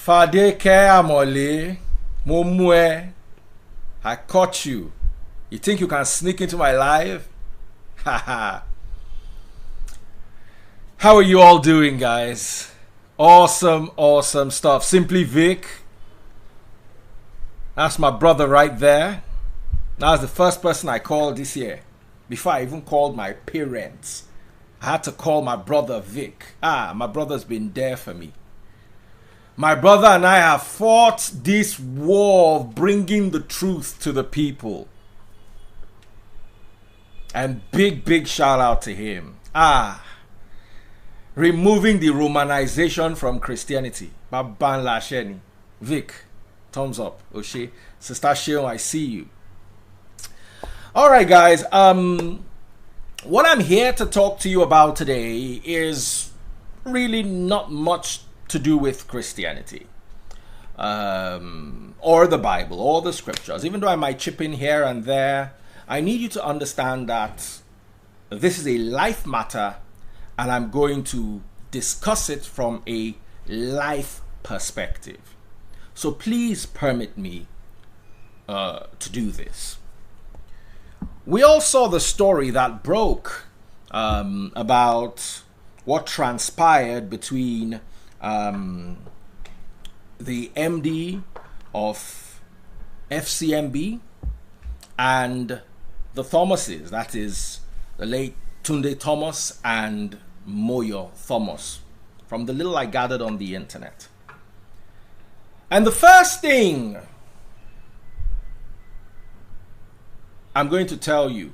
Fadeke Amole, Momue, I caught you. You think you can sneak into my life? Haha. How are you all doing, guys? Awesome, awesome stuff. Simply Vic. That's my brother right there. That's the first person I called this year. Before I even called my parents, I had to call my brother Vic. My brother's been there for me. My brother and I have fought this war of bringing the truth to the people. And big shout out to him. Removing the Romanization from Christianity. Baban Lasheni. Vic, thumbs up. Oshe. Sister Sheon, I see you. Alright guys, what I'm here to talk to you about today is really not much to do with Christianity. Or the Bible, or the scriptures. Even though I might chip in here and there, I need you to understand that this is a life matter and I'm going to discuss it from a life perspective. So please permit me to do this. We all saw the story that broke about what transpired between the MD of Fcmb and the Thomases, that is the late Tunde Thomas and Moyo Thomas, from the little I gathered on the internet. And the first thing I'm going to tell you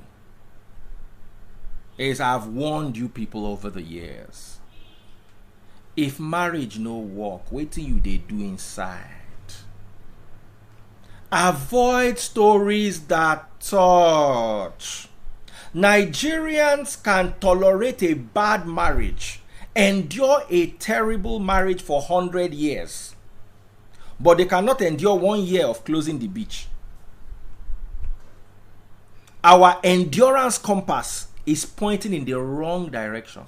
is I've warned you people over the years. If marriage no work, wait till you they do inside. Avoid stories that touch. Nigerians can tolerate a bad marriage, endure a terrible marriage for 100 years, but they cannot endure 1 year of closing the beach. Our endurance compass is pointing in the wrong direction.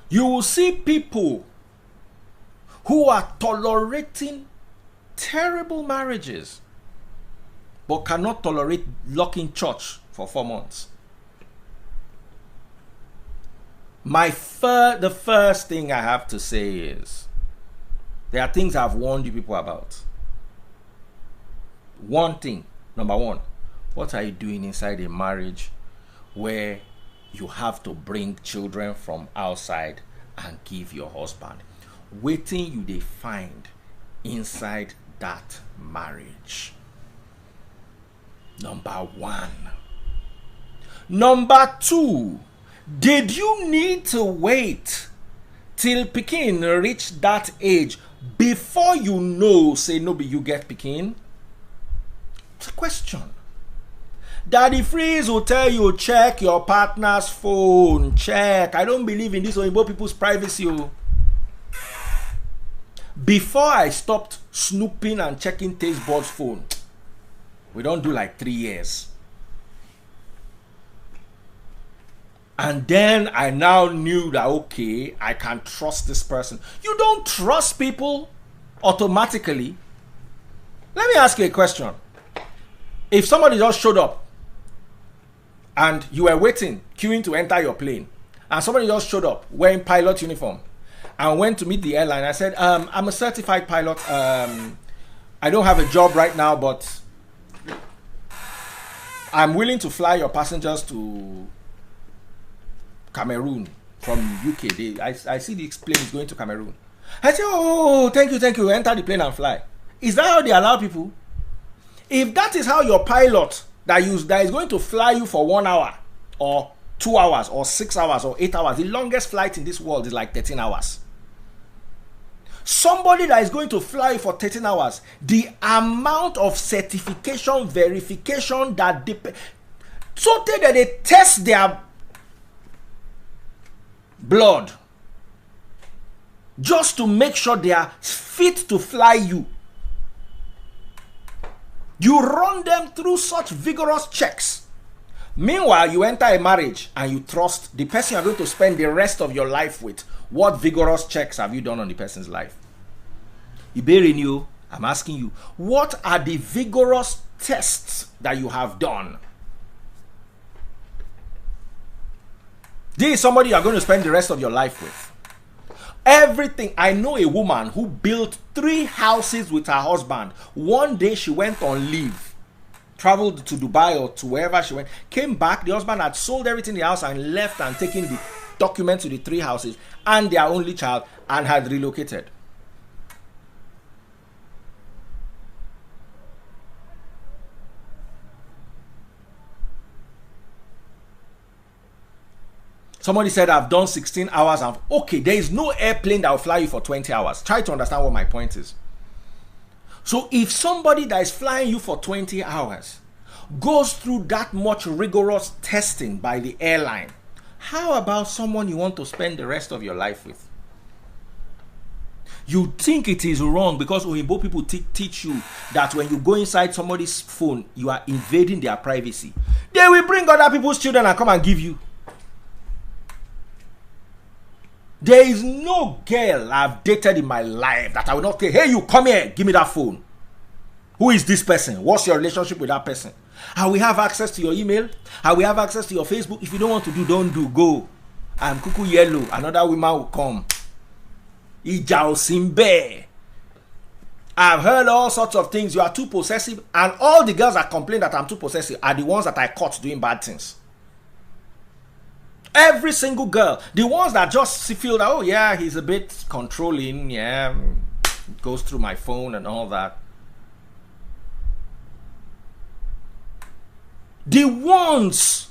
You will see people who are tolerating terrible marriages but cannot tolerate locking church for 4 months. The first thing I have to say is there are things I've warned you people about. One thing, number one, what are you doing inside a marriage where you have to bring children from outside and give your husband? Waiting you they find inside that marriage. Number one. Number two, did you need to wait till pikin reach that age before you know, say no be you get pikin? It's a question. Daddy Freeze will tell you, check your partner's phone. Check. I don't believe in this Oyibo people's privacy. Before I stopped snooping and checking Taste Bud's phone, we don't do like 3 years. And then I now knew that, okay, I can trust this person. You don't trust people automatically. Let me ask you a question. If somebody just showed up and you were waiting, queuing to enter your plane, and somebody just showed up wearing pilot uniform and went to meet the airline, I said, I'm a certified pilot. I don't have a job right now, but I'm willing to fly your passengers to Cameroon from UK. I see the plane is going to Cameroon. I say, oh, thank you. Enter the plane and fly. Is that how they allow people? If that is how your pilot that is going to fly you for 1 hour or 2 hours or 6 hours or 8 hours, the longest flight in this world is like 13 hours. Somebody that is going to fly for 13 hours, the amount of certification, verification that so that they test their blood just to make sure they are fit to fly you. You run them through such vigorous checks Meanwhile, you enter a marriage and you trust the person you're going to spend the rest of your life with. What vigorous checks have you done on the person's life? Iberinew, I'm asking you, what are the vigorous tests that you have done? This is somebody you're going to spend the rest of your life with. Everything. I know a woman who built 3 houses with her husband. One day she went on leave, traveled to Dubai or to wherever she went, came back, the husband had sold everything in the house and left and taken the documents to the 3 houses and their only child and had relocated. Somebody said, I've done 16 hours. Okay, there is no airplane that will fly you for 20 hours. Try to understand what my point is. So if somebody that is flying you for 20 hours goes through that much rigorous testing by the airline, how about someone you want to spend the rest of your life with? You think it is wrong because Oyinbo people teach you that when you go inside somebody's phone, you are invading their privacy. They will bring other people's children and come and give you. There is no girl I've dated in my life that I will not say, hey, you come here, give me that phone. Who is this person? What's your relationship with that person? And we have access to your email. And we have access to your Facebook. If you don't want to do, don't do. Go. I'm Kuku Yellow. Another woman will come. Ijao Simbe. I've heard all sorts of things. You are too possessive. And all the girls that complain that I'm too possessive are the ones that I caught doing bad things. Every single girl. The ones that just feel that, oh yeah, he's a bit controlling. Yeah, goes through my phone and all that. The ones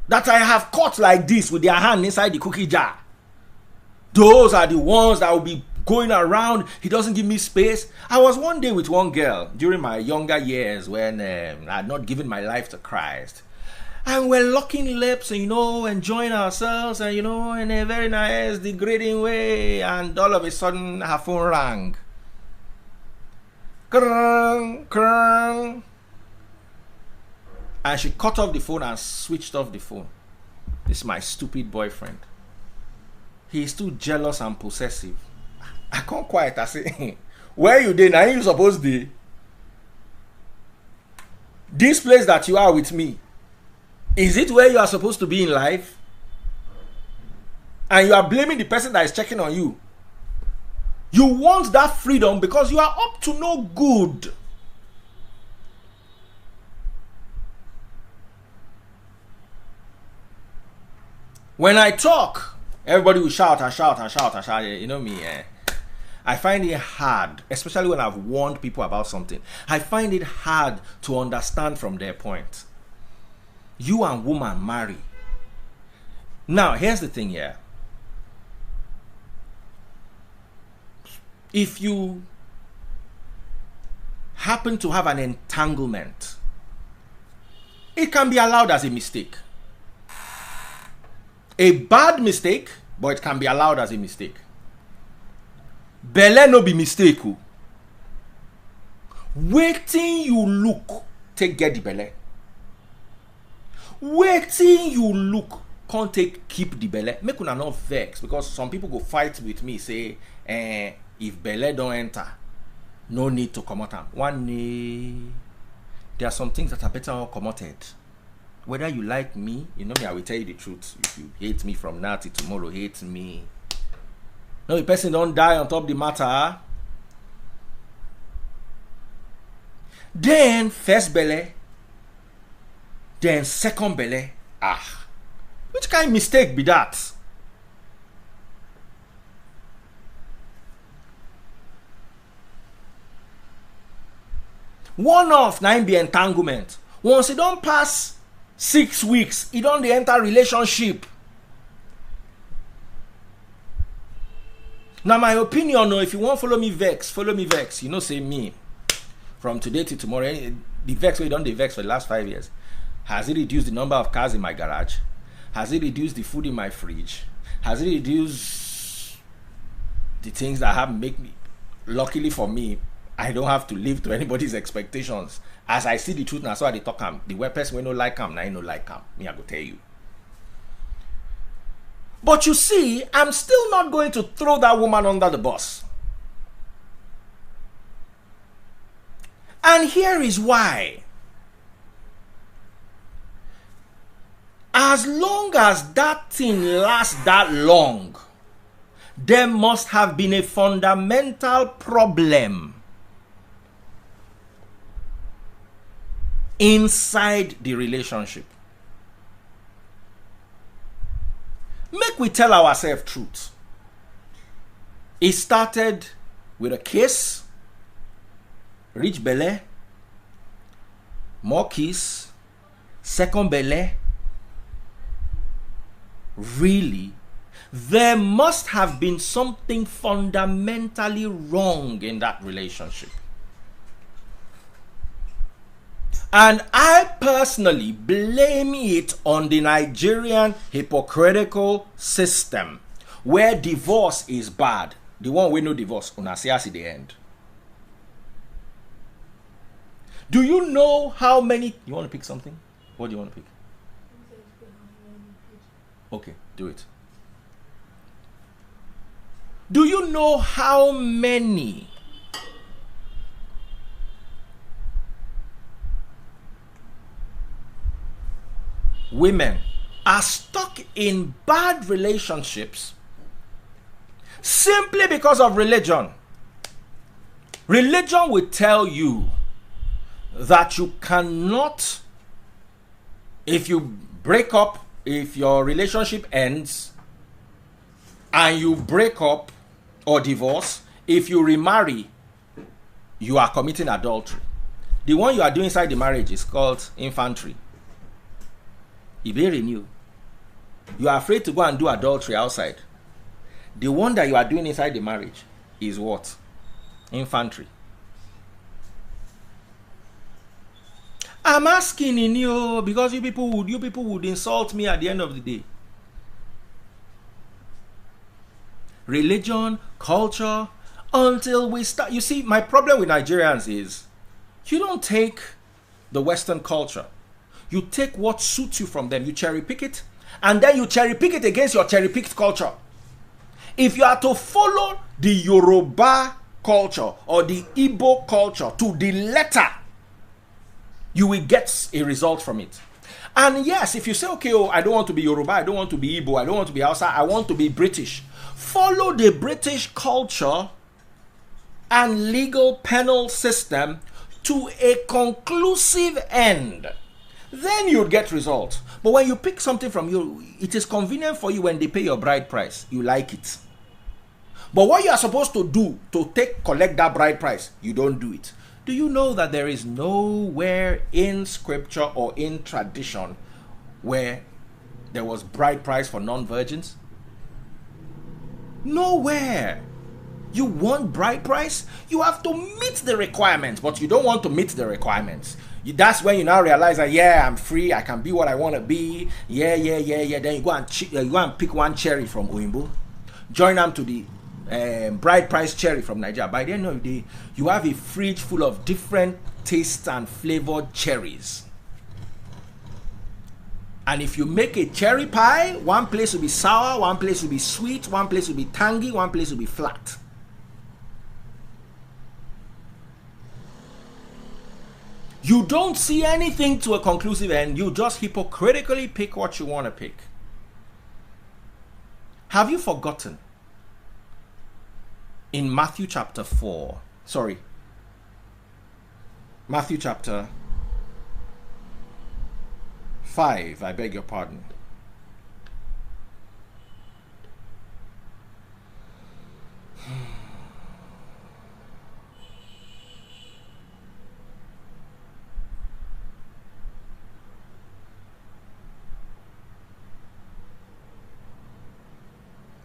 that I have caught like this with their hand inside the cookie jar, those are the ones that will be going around. He doesn't give me space. I was one day with one girl during my younger years when I had not given my life to Christ. And we're locking lips and, enjoying ourselves and, in a very nice, degrading way. And all of a sudden, her phone rang. Krang, krang. And she cut off the phone and switched off the phone. This is my stupid boyfriend. He's too jealous and possessive. I can't quiet. I say, where you there? Now you supposed to? This place that you are with me, is it where you are supposed to be in life? And you are blaming the person that is checking on you. You want that freedom because you are up to no good. When I talk, everybody will shout and shout and shout and shout. You know me, I find it hard, especially when I've warned people about something. I find it hard to understand from their point. You and woman marry. Now, here's the thing here. If you happen to have an entanglement, it can be allowed as a mistake. A bad mistake, but it can be allowed as a mistake. Belle no be mistake. Waiting you look, take get the belle. Waiting you look, can't take keep the belle. Make una not vex because some people go fight with me, say, if belle don't enter, no need to come out. One day, there are some things that are better commoted. Whether you like me, I will tell you the truth. If you hate me from now till tomorrow, hate me. No, the person don't die on top of the matter. Then first belle, then second belle. Which kind of mistake be that? One off 9 be entanglement. Once it don't pass 6 weeks, it don't enter relationship. Now my opinion, if you want follow me vex, follow me vex. Say me. From today to tomorrow, the vex we done the vex for the last 5 years. Has it reduced the number of cars in my garage? Has it reduced the food in my fridge? Has it reduced the things that have make me? Luckily for me, I don't have to live to anybody's expectations. As I see the truth now, so I dey talk am. The person wey no like am, na him no like am. Me, I go tell you. But you see, I'm still not going to throw that woman under the bus. And here is why. As long as that thing lasts that long, there must have been a fundamental problem inside the relationship. Make we tell ourselves truth. It started with a kiss, reach belle, more kiss, second belle. Really? There must have been something fundamentally wrong in that relationship. And I personally blame it on the Nigerian hypocritical system, where divorce is bad. The one we know divorce, una see as the end. Do you know how many? You want to pick something? What do you want to pick? Okay, do it. Do you know how many women are stuck in bad relationships simply because of religion? Religion will tell you that you cannot, if you break up, if your relationship ends and you break up or divorce, if you remarry, you are committing adultery. The one you are doing inside the marriage is called infantry. Iberi new. You are afraid to go and do adultery outside. The one that you are doing inside the marriage is what? Infantry. I'm asking in you because you people would insult me at the end of the day. Religion, culture, until we start. You see, my problem with Nigerians is you don't take the Western culture. You take what suits you from them. You cherry pick it, and then you cherry pick it against your cherry picked culture. If you are to follow the Yoruba culture or the Igbo culture to the letter, you will get a result from it. And yes, if you say, okay, oh, I don't want to be Yoruba, I don't want to be Igbo, I don't want to be Hausa, I want to be British. Follow the British culture and legal penal system to a conclusive end. Then you'll get results. But when you pick something from you, it is convenient for you when they pay your bride price. You like it. But what you are supposed to do to collect that bride price, you don't do it. Do you know that there is nowhere in scripture or in tradition where there was bride price for non-virgins? Nowhere. You want bride price? You have to meet the requirements, but you don't want to meet the requirements. That's when you now realize that, yeah, I'm free, I can be what I want to be. Yeah. Then you go and pick one cherry from Oyinbo, join them to the bride price cherry from Nigeria. By the end of the day, you have a fridge full of different tastes and flavored cherries. And if you make a cherry pie, one place will be sour, one place will be sweet, one place will be tangy, one place will be flat. You don't see anything to a conclusive end. You just hypocritically pick what you want to pick. Have you forgotten? In Matthew chapter 5, I beg your pardon.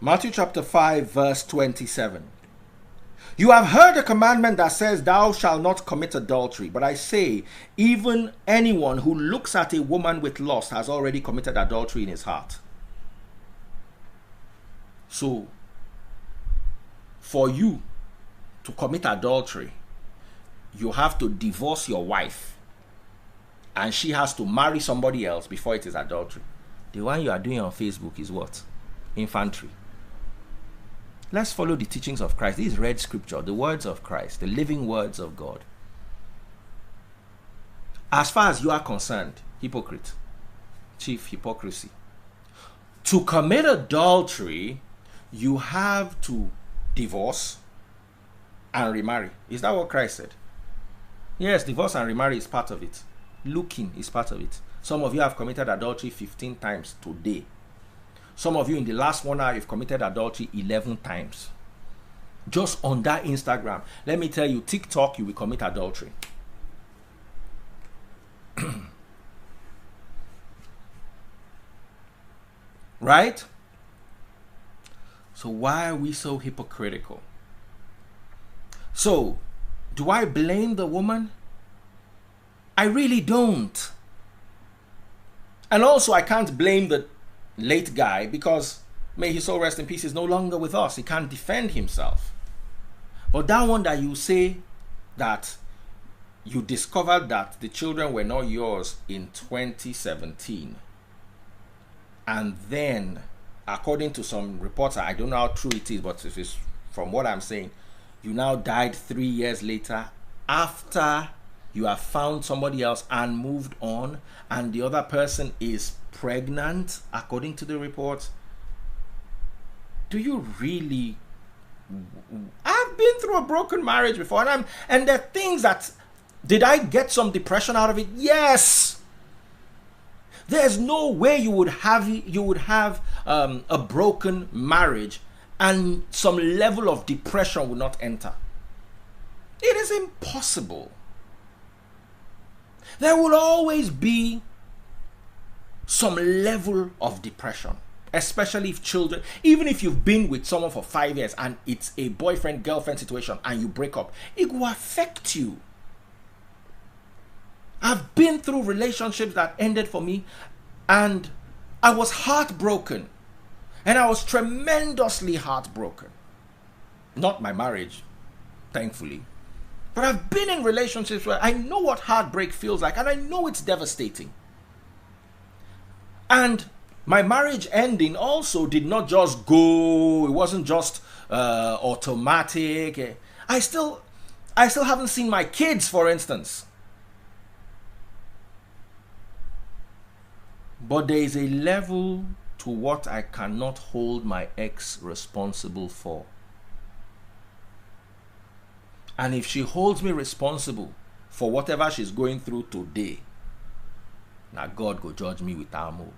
Matthew chapter 5 verse 27. You have heard a commandment that says, thou shalt not commit adultery. But I say, even anyone who looks at a woman with lust has already committed adultery in his heart. So, for you to commit adultery, you have to divorce your wife and she has to marry somebody else before it is adultery. The one you are doing on Facebook is what? Infantry. Let's follow the teachings of Christ. This is read scripture, the words of Christ, the living words of God. As far as you are concerned, hypocrite, chief hypocrisy. To commit adultery, you have to divorce and remarry. Is that what Christ said? Yes, divorce and remarry is part of it. Looking is part of it. Some of you have committed adultery 15 times today. Some of you in the last 1 hour, you've committed adultery 11 times. Just on that Instagram. Let me tell you, TikTok, you will commit adultery. Right? So why are we so hypocritical? So, do I blame the woman? I really don't. And also, I can't blame the late guy because, may his soul rest in peace, is no longer with us. He can't defend himself. But that one that you say that you discovered that the children were not yours in 2017, and then, according to some reports, I don't know how true it is, but if it's from what I'm saying, you now died 3 years later after you have found somebody else and moved on, and the other person is pregnant, according to the report. Do you really? I've been through a broken marriage before, and there are things that, did I get some depression out of it? Yes. There's no way you would have a broken marriage and some level of depression would not enter. It is impossible. There will always be some level of depression, especially if children, even if you've been with someone for 5 years and it's a boyfriend-girlfriend situation and you break up, it will affect you. I've been through relationships that ended for me and I was heartbroken. And I was tremendously heartbroken. Not my marriage, thankfully. But I've been in relationships where I know what heartbreak feels like and I know it's devastating. And my marriage ending also did not just go, it wasn't just automatic. I still haven't seen my kids, for instance. But there is a level to what I cannot hold my ex responsible for. And if she holds me responsible for whatever she's going through today, now God go judge me with armor.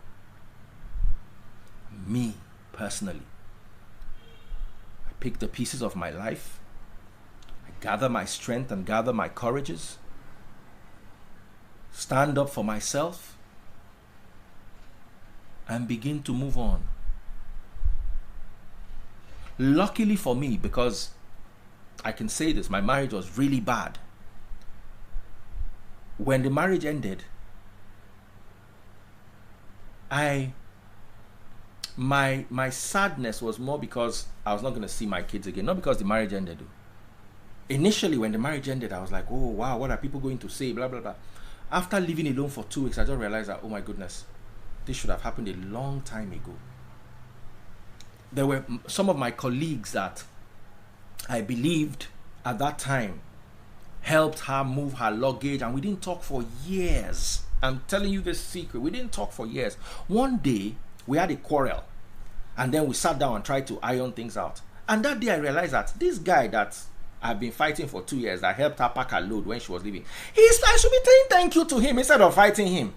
Me, personally. I pick the pieces of my life. I gather my strength and gather my courages. Stand up for myself. And begin to move on. Luckily for me, because I can say this, my marriage was really bad. When the marriage ended, my sadness was more because I was not going to see my kids again, not because the marriage ended. Initially, when the marriage ended, I was like, oh wow, what are people going to say, blah blah blah. After living alone for 2 weeks, I just realized that, oh my goodness, this should have happened a long time ago. There were some of my colleagues that I believed at that time helped her move her luggage, and we didn't talk for years. I'm telling you this secret. We didn't talk for years. One day, we had a quarrel, and then we sat down and tried to iron things out. And that day, I realized that this guy that I've been fighting for 2 years, that helped her pack her load when she was leaving, I should be saying thank you to him instead of fighting him.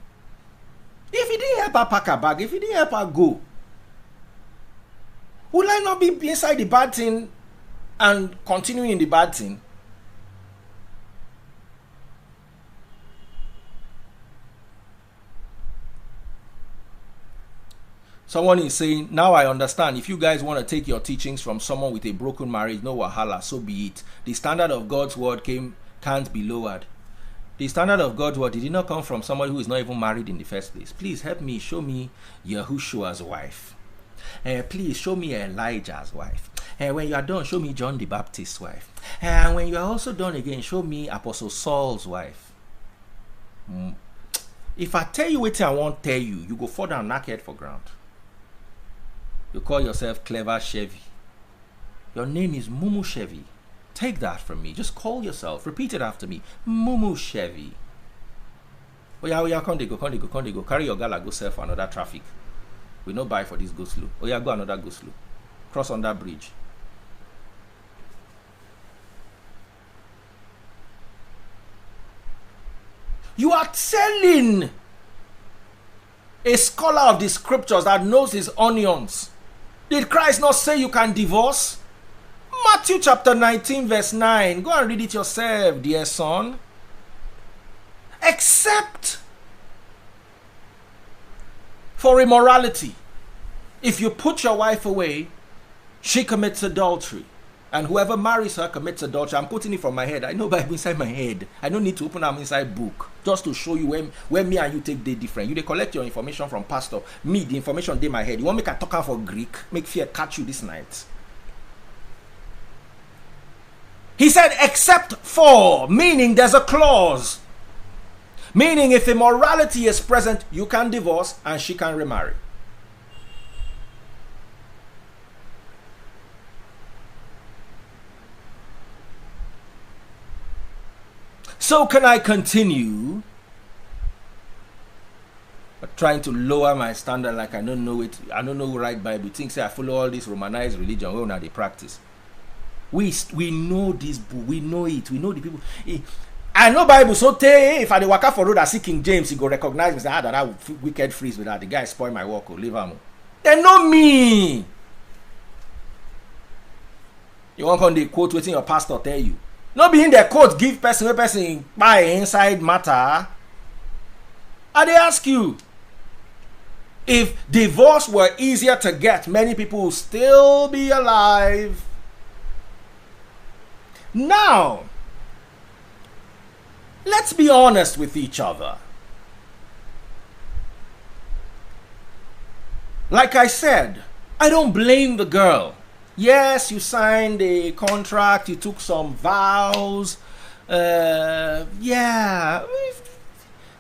If he didn't help her pack her bag, if he didn't help her go, would I not be inside the bad thing and continuing in the bad thing? Someone is saying, now I understand. If you guys want to take your teachings from someone with a broken marriage, no wahala, so be it. The standard of God's word can't be lowered. The standard of God's word did not come from somebody who is not even married in the first place. Please help me, show me Yahushua's wife. Please show me Elijah's wife. When you are done, show me John the Baptist's wife. And when you are also done again, show me Apostle Saul's wife. If I tell you what I won't tell you, you go fall down, knock head for ground. You call yourself Clever Chevy. Your name is Mumu Chevy. Take that from me. Just call yourself. Repeat it after me. Mumu Chevy. Oh yeah, come they go. Carry your gala, go sell for another traffic. We no buy for this go slow. Oh yeah, go another go slow. Cross on that bridge. You are telling a scholar of the scriptures that knows his onions. Did Christ not say you can divorce? Matthew chapter 19 verse 9. Go and read it yourself, dear son. Except for immorality. If you put your wife away, she commits adultery. And whoever marries her commits adultery. I'm putting it from my head. I know Bible inside my head. I don't need to open up inside book. Just to show you where me and you take the different. You they collect your information from pastor. Me, the information in my head. You want me to talk for Greek? Make fear catch you this night. He said, except for, meaning there's a clause. Meaning if immorality is present, you can divorce and she can remarry. So can I continue trying to lower my standard like I don't know it? I don't know who write Bible. Think say I follow all this Romanized religion. Where now they practice. We know this book. We know it. We know the people. I know Bible. So if I walk out for road I see King James, he go recognize me. Say, that wicked freeze with that. The guy spoil my work. Leave him. They know me. You want to quote waiting your pastor tell you. Not being the quote give person by inside matter. And they ask you, if divorce were easier to get, many people would still be alive. Now, let's be honest with each other. Like I said, I don't blame the girl. Yes, you signed a contract, you took some vows. Yeah.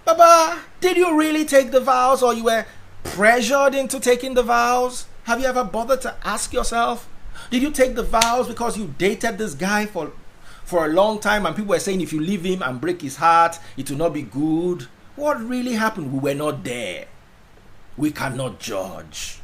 Baba, did you really take the vows or you were pressured into taking the vows? Have you ever bothered to ask yourself? Did you take the vows because you dated this guy for a long time and people were saying if you leave him and break his heart, it will not be good? What really happened? We were not there. We cannot judge.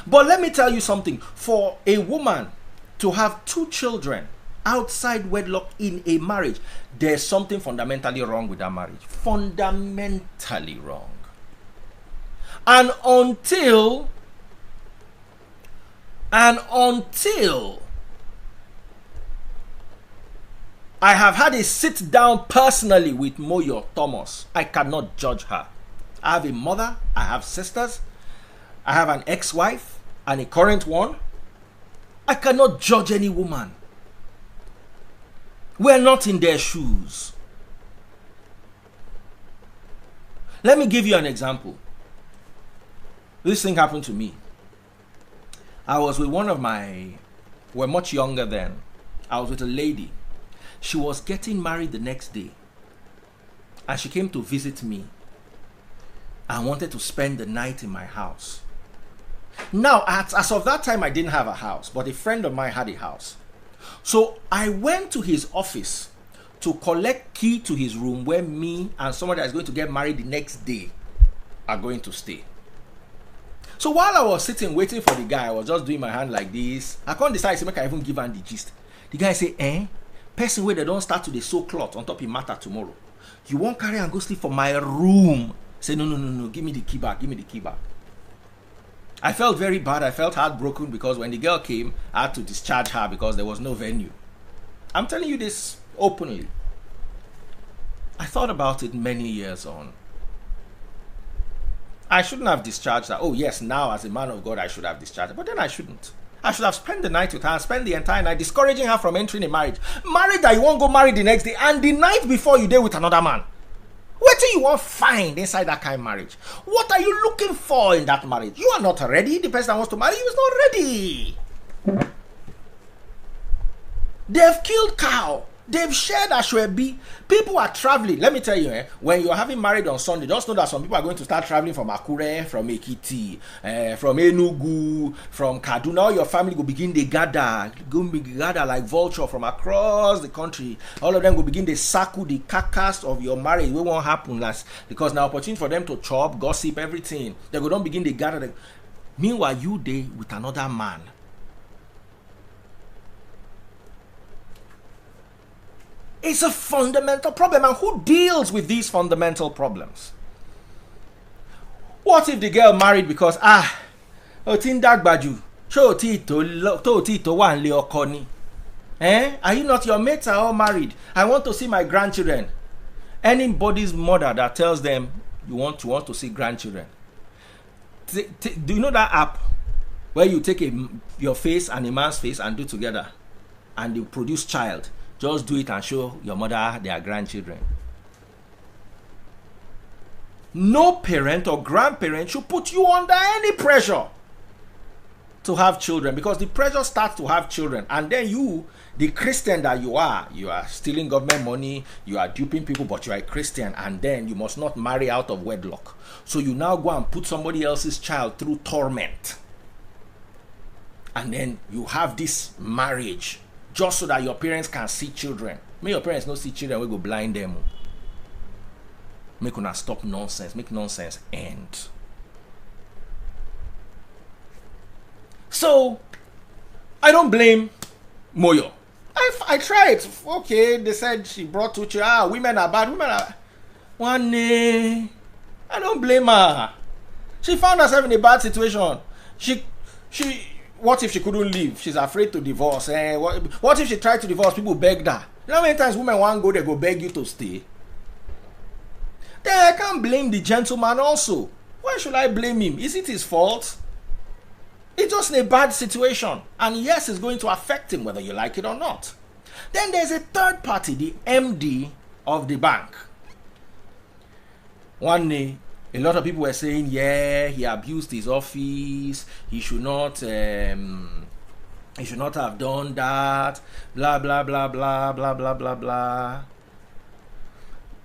But let me tell you something. For a woman to have 2 children outside wedlock in a marriage, there's something fundamentally wrong with that marriage. Fundamentally wrong. And until I have had a sit down personally with Moyo Thomas, I cannot judge her. I have a mother, I have sisters, I have an ex-wife and a current one. I cannot judge any woman. We're not in their shoes. Let me give you an example. This thing happened to me. I was with we're much younger then. I was with a lady. She was getting married the next day. And she came to visit me. I wanted to spend the night in my house. Now, as of that time, I didn't have a house, but a friend of mine had a house. So I went to his office to collect key to his room where me and somebody that is going to get married the next day are going to stay. So while I was sitting waiting for the guy, I was just doing my hand like this. I can't decide to make I even give him the gist. The guy say, person where they don't start to the sew cloth on top of matter tomorrow. You won't carry and go sleep for my room. Say, no, give me the key back, I felt very bad. I felt heartbroken because when the girl came, I had to discharge her because there was no venue. I'm telling you this openly. I thought about it many years on. I shouldn't have discharged her. Oh yes, now as a man of God, I should have discharged her. But then I shouldn't. I should have spent the night with her and spent the entire night discouraging her from entering a marriage. Marriage that you won't go marry the next day and the night before you date with another man. What do you want to find inside that kind of marriage? What are you looking for in that marriage? You are not ready. The person that wants to marry you is not ready. They've killed cow They've shared Ashwebi. People are traveling. Let me tell you, when you're having married on Sunday, just know that some people are going to start traveling from Akure, from Ekiti, from Enugu, from Kaduna. All your family will begin to gather like vulture from across the country. All of them will begin to circle the carcass of your marriage. It won't happen last because now opportunity for them to chop, gossip, everything. They will don't begin to gather them. Meanwhile, you there with another man. It's a fundamental problem. And who deals with these fundamental problems? What if the girl married because, Otindagbaju, are you not, your mates are all married? I want to see my grandchildren. Anybody's mother that tells them you want to see grandchildren. Do you know that app where you take your face and a man's face and do together and you produce child? Just do it and show your mother their grandchildren. No parent or grandparent should put you under any pressure to have children, because the pressure starts to have children, and then you, the Christian that you are stealing government money, you are duping people, but you are a Christian, and then you must not marry out of wedlock. So you now go and put somebody else's child through torment, and then you have this marriage just so that your parents can see children. May your parents not see children, we go blind them. Make una stop nonsense. Make nonsense end. So, I don't blame Moyo. I tried. Okay, they said she brought two children. Women are bad. Women are... One day, I don't blame her. She found herself in a bad situation. She what if she couldn't leave? She's afraid to divorce. What if she tried to divorce? People begged her. You know how many times women want to go, they go beg you to stay? Then I can't blame the gentleman also. Why should I blame him? Is it his fault? It's just in a bad situation. And yes, it's going to affect him whether you like it or not. Then there's a third party, the MD of the bank. One day, a lot of people were saying, yeah, he abused his office. He should not have done that. Blah, blah, blah, blah, blah, blah, blah, blah.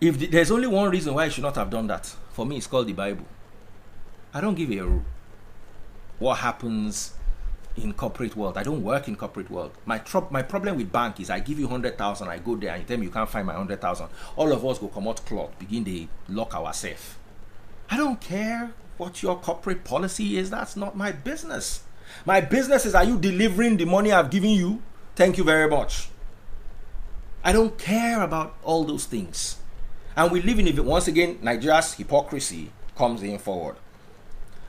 There's only one reason why he should not have done that. For me, it's called the Bible. I don't give a what happens in corporate world. I don't work in corporate world. My problem with bank is I give you 100,000, I go there and you tell me you can't find my 100,000. All of us go come out cloth, begin to lock ourselves. I don't care what your corporate policy is. That's not my business. My business is, are you delivering the money I've given you? Thank you very much. I don't care about all those things. And we live in it. Once again, Nigeria's hypocrisy comes in forward.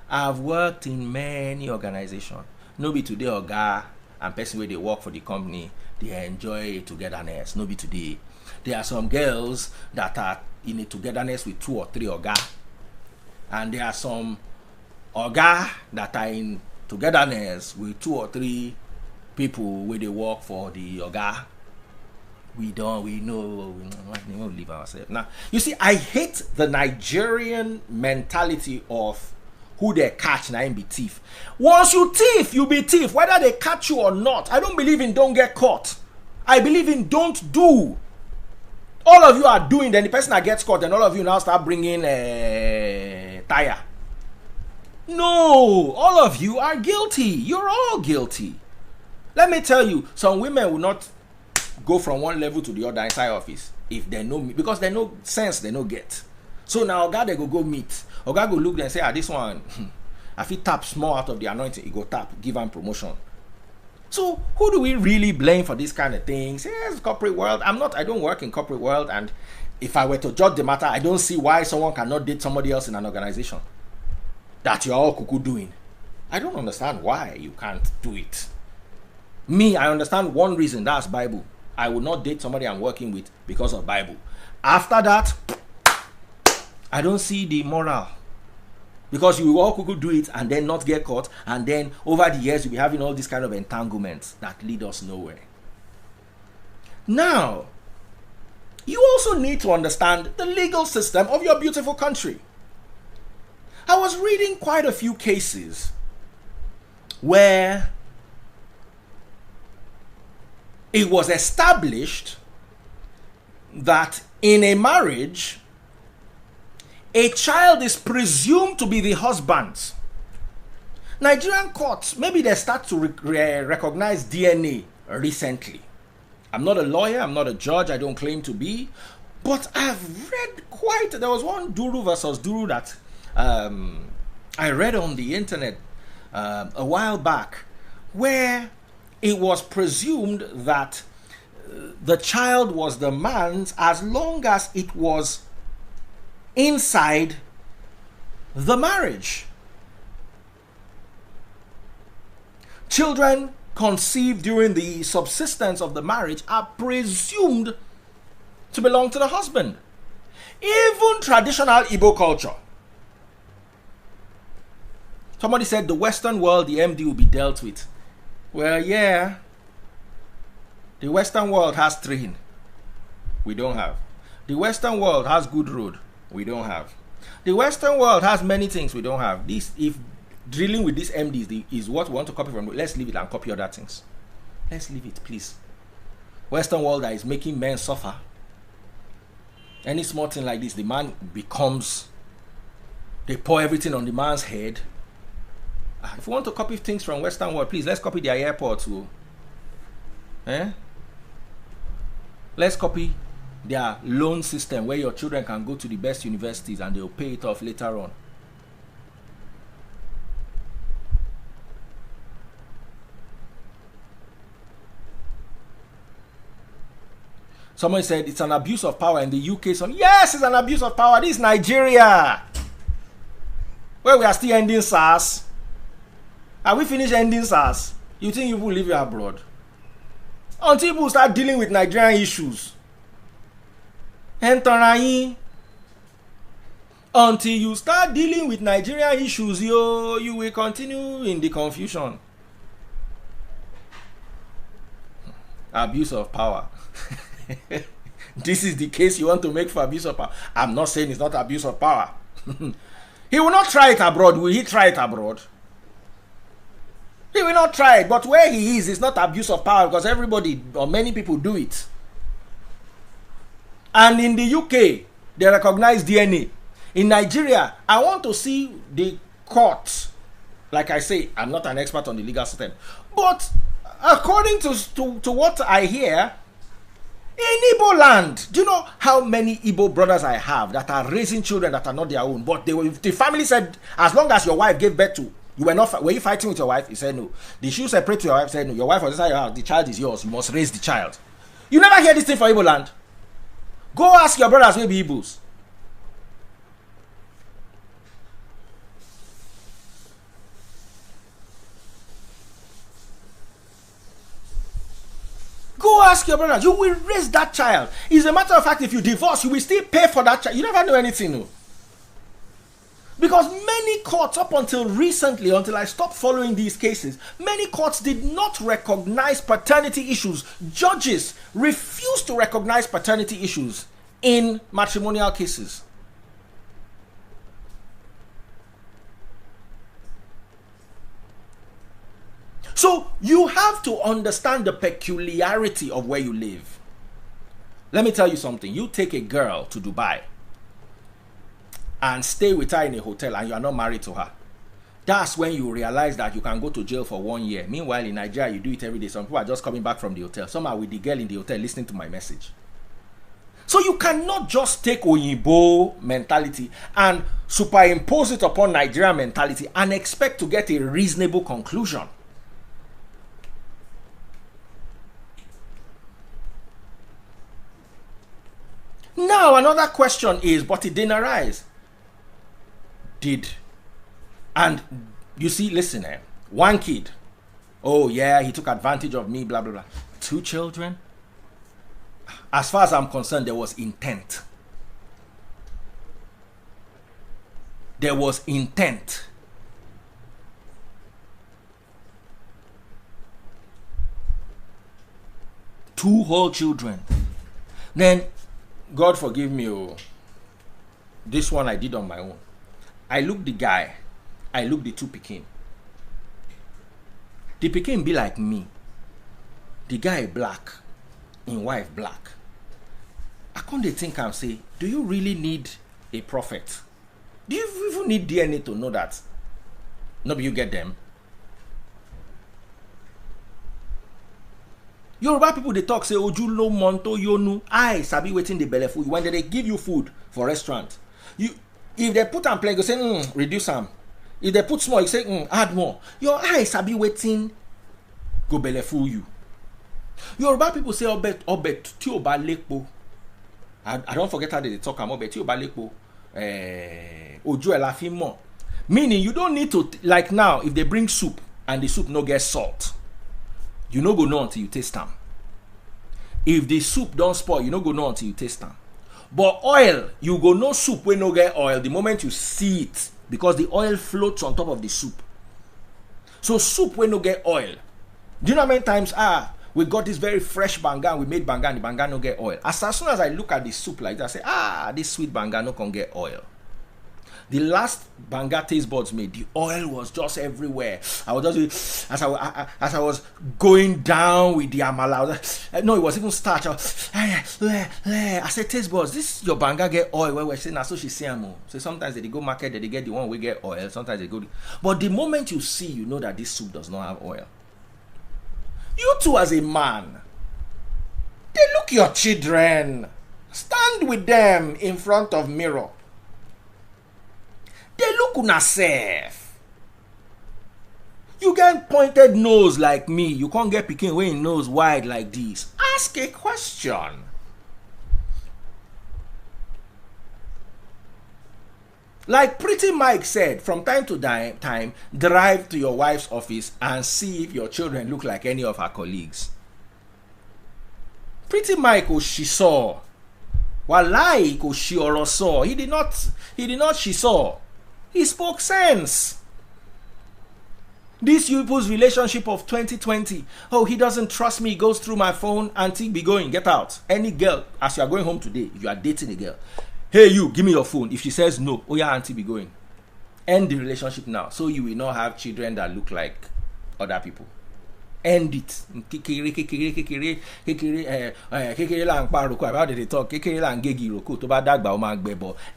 I've worked in many organizations. Nobody today, Oga and person where they work for the company, they enjoy togetherness. Nobody today. There are some girls that are in a togetherness with 2 or 3 Oga. And there are some Oga that are in togetherness with 2 or 3 people where they work for the Oga. We don't leave ourselves. Now, you see, I hate the Nigerian mentality of who they catch and be thief. Once you thief, you be thief, whether they catch you or not. I don't believe in don't get caught. I believe in don't do. All of you are doing, then the person that gets caught, and all of you now start bringing tire. No, all of you are guilty. You're all guilty. Let me tell you, some women will not go from one level to the other inside office if they know me, because they know sense, they know get. So now Oga they go meet. Oga go look and say, this one, if he tap small out of the anointing, he go tap, give him promotion. So who do we really blame for these kind of things? Yes, corporate world. I don't work in corporate world, and if I were to judge the matter, I don't see why someone cannot date somebody else in an organization that you're all cuckoo doing. I don't understand why you can't do it. Me, I understand one reason, that's Bible. I will not date somebody I'm working with because of Bible. After that, I don't see the moral. Because you will all could do it and then not get caught, and then over the years you'll be having all these kind of entanglements that lead us nowhere. Now, you also need to understand the legal system of your beautiful country. I was reading quite a few cases where it was established that in a marriage, a child is presumed to be the husband's. Nigerian courts, maybe they start to recognize DNA recently. I'm not a lawyer, I'm not a judge, I don't claim to be, but I've read there was one Duru versus Duru that I read on the internet a while back, where it was presumed that the child was the man's as long as it was inside the marriage. Children conceived during the subsistence of the marriage are presumed to belong to the husband. Even traditional Igbo culture. Somebody said the Western world, the MD will be dealt with. Well, yeah. The Western world has train. We don't have. The Western world has good road. We don't have. The Western world has many things we don't have. This, if drilling with these MDs is what we want to copy from, let's leave it and copy other things. Let's leave it, please. Western world that is making men suffer. Any small thing like this, the man becomes, they pour everything on the man's head. If you want to copy things from Western world, please, let's copy their airport too. Let's copy their loan system where your children can go to the best universities and they'll pay it off later on. Someone said it's an abuse of power in the UK. Yes, it's an abuse of power. This is Nigeria, where we are still ending SARS. Are we finished ending SARS? You think you will live abroad? Until people start dealing with Nigerian issues. Until you start dealing with Nigerian issues, you will continue in the confusion. Abuse of power. This is the case you want to make for abuse of power. I'm not saying it's not abuse of power. He will not try it abroad. Will he try it abroad? He will not try it. But where he is, it's not abuse of power because everybody or many people do it. And in the UK, they recognize DNA. In Nigeria, I want to see the courts. Like I say, I'm not an expert on the legal system. But according to what I hear, in Igbo land, do you know how many Igbo brothers I have that are raising children that are not their own? But the family said, as long as your wife gave birth to, were you fighting with your wife? He said no. Did you separate to your wife? He said no. Your wife was inside your house. The child is yours. You must raise the child. You never hear this thing for Igbo land. Go ask your brothers, maybe Igbos. Go ask your brother. You will raise that child. As a matter of fact, if you divorce, you will still pay for that child. You never know anything, no. Because many courts, up until recently, until I stopped following these cases, many courts did not recognize paternity issues. Judges refused to recognize paternity issues in matrimonial cases. So you have to understand the peculiarity of where you live. Let me tell you something. You take a girl to Dubai and stay with her in a hotel and you are not married to her. That's when you realize that you can go to jail for 1 year. Meanwhile, in Nigeria, you do it every day. Some people are just coming back from the hotel. Some are with the girl in the hotel listening to my message. So you cannot just take Oyinbo mentality and superimpose it upon Nigerian mentality and expect to get a reasonable conclusion. Now, another question is, but it didn't arise. And you see, listen, one kid, oh yeah, he took advantage of me, blah, blah, blah. 2 children? As far as I'm concerned, there was intent. There was intent. Two whole children. Then, God forgive me, oh, this one I did on my own. I look the guy, I look the 2 pikin. The pikin be like me. The guy black, in wife black. I come they think and say, do you really need a prophet? Do you even need DNA to know that? No, but you get them. Yoruba people they talk say ojulo monto yonu. I sabi waiting the belly food. When they give you food for restaurant, you if they put and play, you say reduce them. If they put small, you say add more. Your eyes sabi waiting go belly fool you. Yoruba people say obet ti oba lepo. I don't forget how they talk about obet ti oba lepo. Ojo elafi mo. Meaning you don't need to, like now, if they bring soup and the soup no get salt, you no go know until you taste them. If the soup don't spoil, you no go know until you taste them. But oil, you go know soup when no get oil the moment you see it, because the oil floats on top of the soup. So soup when no get oil. Do you know how many times we got this very fresh banga, we made banga, and the banga no get oil. As soon as I look at the soup like that, I say, this sweet banga no can get oil. The last banga taste buds made, the oil was just everywhere. I was just, as I was going down with the amala, no, it was even starch. I said, taste buds, this your banga get oil? Where we're saying, so she say, so sometimes they go market, they get the one we get oil. Sometimes they go, but the moment you see, you know that this soup does not have oil. You too, as a man, they look your children, stand with them in front of mirror. They look una self. You get pointed nose like me. You can't get picking way nose wide like this. Ask a question. Like Pretty Mike said, from time to time, drive to your wife's office and see if your children look like any of her colleagues. Pretty Mike, she saw. Wallahi, she oro saw. He did not, she saw. He spoke sense. This people's relationship of 2020. Oh, he doesn't trust me. He goes through my phone. Auntie, be going. Get out. Any girl, as you are going home today, if you are dating a girl, hey, you, give me your phone. If she says no, oh yeah, auntie, be going. End the relationship now. So you will not have children that look like other people. End it.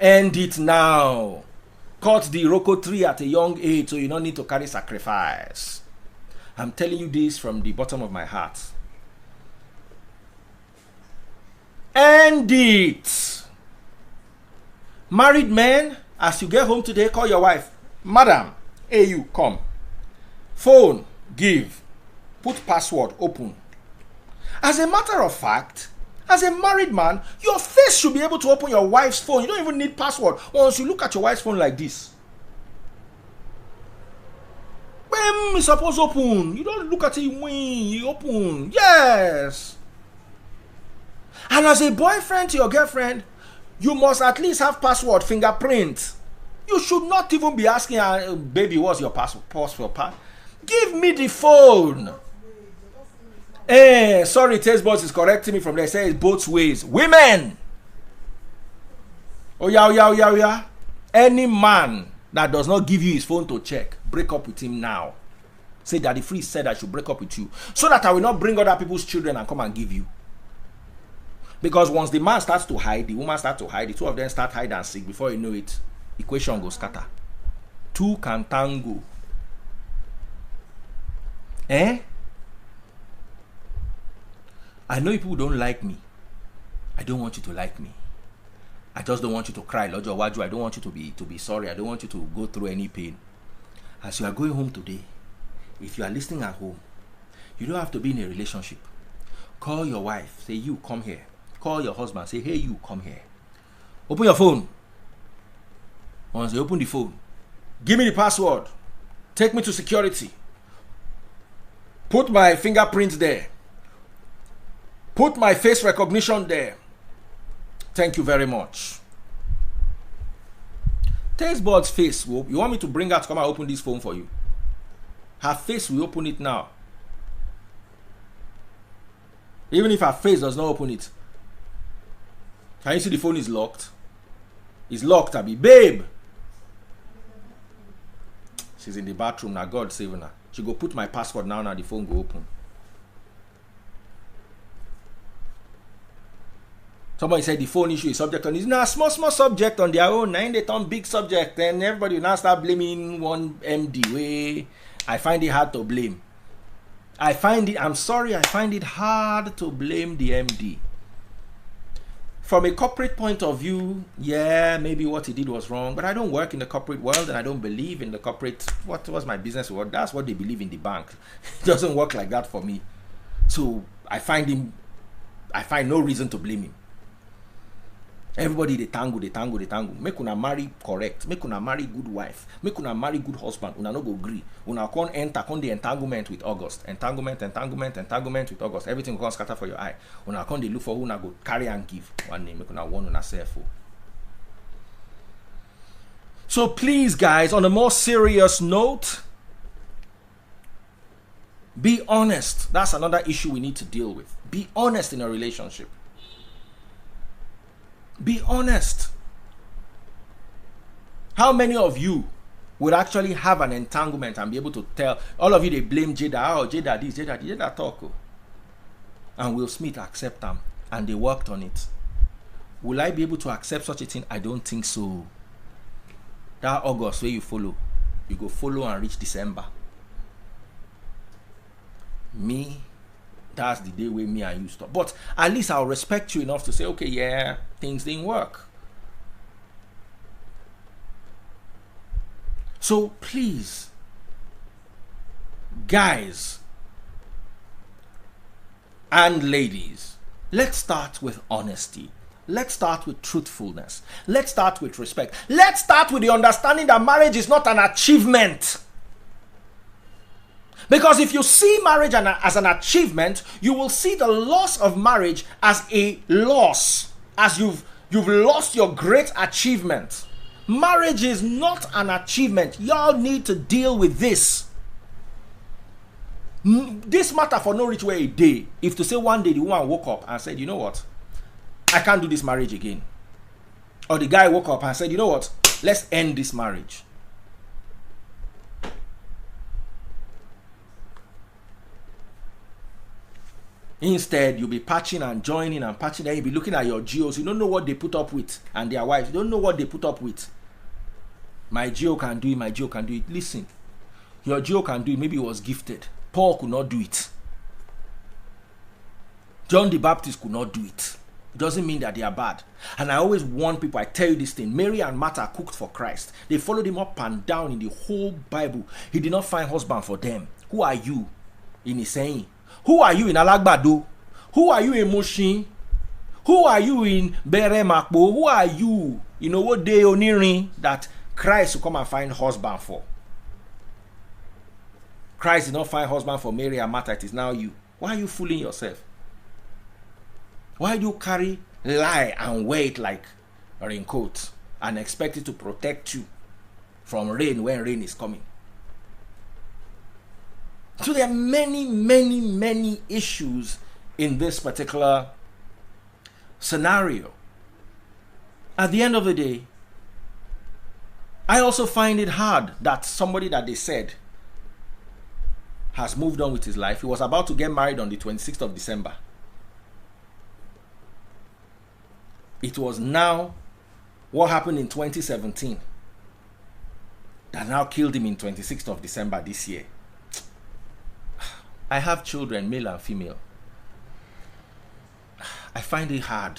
End it now. Cut the Roko tree at a young age so you don't need to carry sacrifice. I'm telling you this from the bottom of my heart. End it. Married men, as you get home today, call your wife. Madam, hey you, come. Phone, give. Put password, open. As a matter of fact, as a married man, your face should be able to open your wife's phone. You don't even need password. Once you look at your wife's phone like this. When it's supposed to open, you don't look at it when you open. Yes. And as a boyfriend to your girlfriend, you must at least have password, fingerprint. You should not even be asking her, baby, what's your password? Give me the phone. Sorry, Taste Boss is correcting me from there. Say it's both ways. Women. Oh yeah. Any man that does not give you his phone to check, break up with him now. Say Daddy Free said I should break up with you, so that I will not bring other people's children and come and give you. Because once the man starts to hide, the woman starts to hide, the two of them start hide and seek. Before you know it, equation goes scatter. Two can tango. I know people don't like me. I don't want you to like me. I just don't want you to cry. Lojo Waju, I don't want you to be sorry. I don't want you to go through any pain. As you are going home today, if you are listening at home, you don't have to be in a relationship. Call your wife. Say, you, come here. Call your husband. Say, hey, you, come here. Open your phone. Once you open the phone, give me the password. Take me to security. Put my fingerprint there. Put my face recognition there. Thank you very much. Taste Bud's face. You want me to bring her to come and open this phone for you? Her face will open it now. Even if her face does not open it. Can you see the phone is locked? It's locked, Abby. Babe! She's in the bathroom now. God saving her. She go put my password now and the phone go open. Somebody said the phone issue is subject on this. No, small subject on their own. Now they turn big subject, and everybody will now start blaming one MD. Way I find it hard to blame. I'm sorry, I find it hard to blame the MD. From a corporate point of view, yeah, maybe what he did was wrong, but I don't work in the corporate world and I don't believe in the corporate, what was my business world? That's what they believe in the bank. It doesn't work like that for me. So I find no reason to blame him. Everybody they tango. Make una marry correct. Make una marry good wife. Make una marry good husband. Una no go agree. Una con enter the entanglement with August. Entanglement with August. Everything will scatter for your eye. Una con they look for who una go carry and give. One name make una one una self. So please, guys, on a more serious note, be honest. That's another issue we need to deal with. Be honest in a relationship. Be honest. How many of you would actually have an entanglement and be able to tell? All of you, they blame Jada. Oh, Jada this, Jada talk. Oh. And Will Smith accept them. And they worked on it. Will I be able to accept such a thing? I don't think so. That August where you go follow and reach December. Me, that's the day where me and you stop. But at least I'll respect you enough to say, okay, yeah, things didn't work. So please, guys and ladies, let's start with honesty. Let's start with truthfulness. Let's start with respect. Let's start with the understanding that marriage is not an achievement. Because if you see marriage as an achievement, you will see the loss of marriage as a loss, as you've lost your great achievement. Marriage is not an achievement. Y'all need to deal with this. This matter for no reach way a day. If to say one day the woman woke up and said, you know what, I can't do this marriage again. Or the guy woke up and said, you know what, let's end this marriage. Instead, you'll be patching and joining and patching, and you'll be looking at your geos. You don't know what they put up with, and their wives. You don't know what they put up with. My geo can do it, my geo can do it. Listen, your geo can do it. Maybe he was gifted. Paul could not do it. John the Baptist could not do it. It doesn't mean that they are bad. And I always warn people, I tell you this thing. Mary and Martha cooked for Christ. They followed him up and down in the whole Bible. He did not find husband for them. Who are you in his saying? Who are you in Alagbado? Who are you in Mushin? Who are you in Bere Makbo? Who are you in Owode Onirin that Christ will come and find husband for? Christ did not find husband for Mary and Martha. It is now you. Why are you fooling yourself? Why do you carry lie and wait like a raincoat and expect it to protect you from rain when rain is coming? So there are many issues in this particular scenario. At the end of the day, I also find it hard that somebody that they said has moved on with his life. He was about to get married on the 26th of December. It was now what happened in 2017 that now killed him in 26th of December this year. I have children, male and female. I find it hard.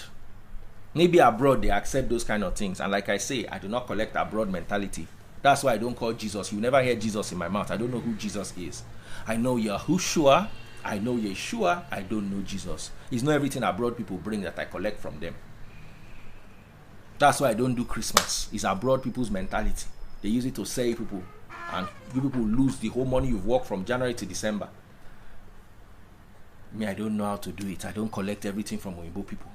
Maybe abroad they accept those kind of things. And like I say, I do not collect abroad mentality. That's why I don't call Jesus. You never hear Jesus in my mouth. I don't know who Jesus is. I know Yahushua. I know Yeshua. I don't know Jesus. It's not everything abroad people bring that I collect from them. That's why I don't do Christmas. It's abroad people's mentality. They use it to save people. And you people lose the whole money you've worked from January to December. Me, I don't know how to do it. I don't collect everything from Oyibo people.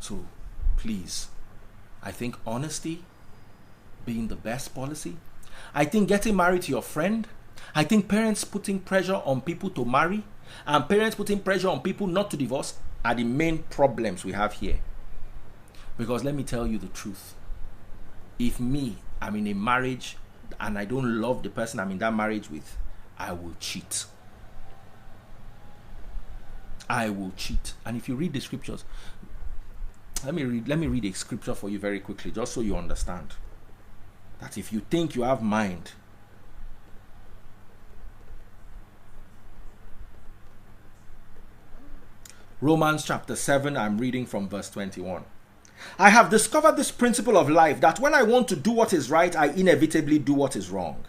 So, please, I think honesty being the best policy. I think getting married to your friend. I think parents putting pressure on people to marry and parents putting pressure on people not to divorce are the main problems we have here. Because let me tell you the truth. If I'm in a marriage and I don't love the person I'm in that marriage with, I will cheat. I will cheat. And if you read the scriptures, let me read a scripture for you very quickly, just so you understand that if you think you have mind, Romans chapter 7, I'm reading from verse 21. I have discovered this principle of life, that when I want to do what is right, I inevitably do what is wrong.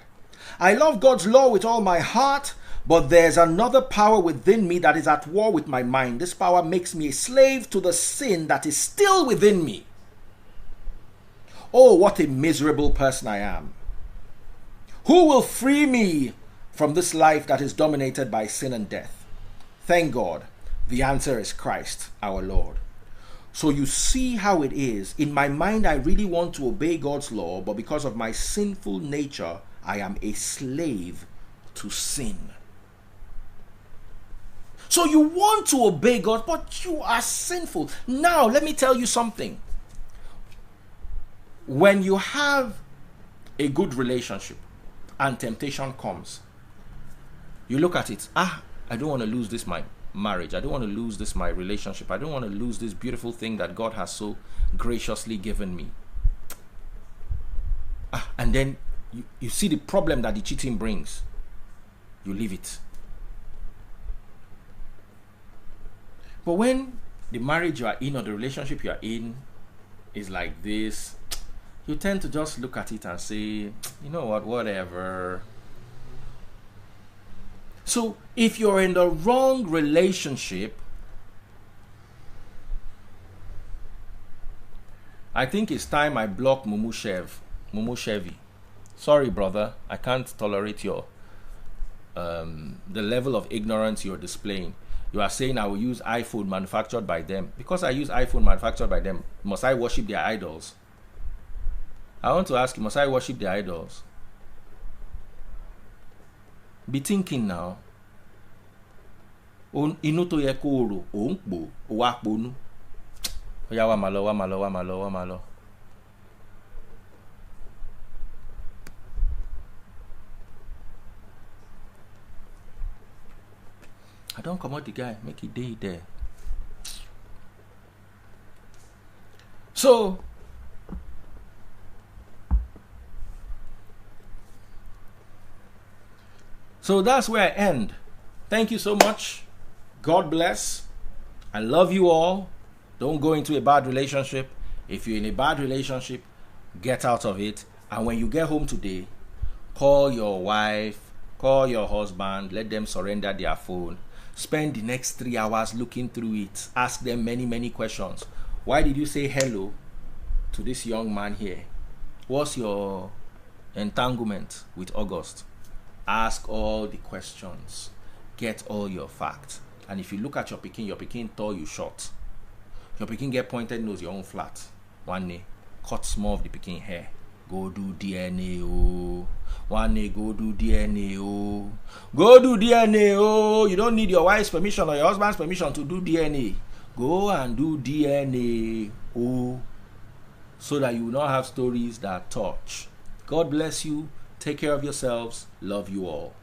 I love God's law with all my heart, but there's another power within me that is at war with my mind. This power makes me a slave to the sin that is still within me. Oh, what a miserable person I am. Who will free me from this life that is dominated by sin and death? Thank God. The answer is Christ, our Lord. So you see how it is. In my mind, I really want to obey God's law, but because of my sinful nature, I am a slave to sin. So you want to obey God, but you are sinful. Now, let me tell you something. When you have a good relationship and temptation comes, you look at it. I don't want to lose this my marriage. I don't want to lose this my relationship. I don't want to lose this beautiful thing that God has so graciously given me. And then you see the problem that the cheating brings. You leave it. But when the marriage you are in or the relationship you are in is like this, you tend to just look at it and say, you know what, whatever. So if you're in the wrong relationship, I think it's time I block Mumuchevi. Sorry, brother, I can't tolerate your the level of ignorance you're displaying. You are saying I will use iPhone manufactured by them. Because I use iPhone manufactured by them, must I worship their idols? I want to ask you, must I worship their idols? Be thinking now. Inuto yekoro onkbo owaponu. Oya wa malo. I don't come out the guy, make it day there. So that's where I end. Thank you so much. God bless. I love you all. Don't go into a bad relationship. If you're in a bad relationship, get out of it. And when you get home today, call your wife, call your husband, let them surrender their phone. Spend the next 3 hours looking through it. Ask them many, many questions. Why did you say hello to this young man here? What's your entanglement with August? Ask all the questions. Get all your facts. And if you look at your pikin tall you short. Your pikin get pointed nose, your own flat. One day, cut small of the pikin hair. Go do DNA, oh. One day, go do DNA, oh. Go do DNA, oh. You don't need your wife's permission or your husband's permission to do DNA. Go and do DNA, oh. So that you will not have stories that touch. God bless you. Take care of yourselves. Love you all.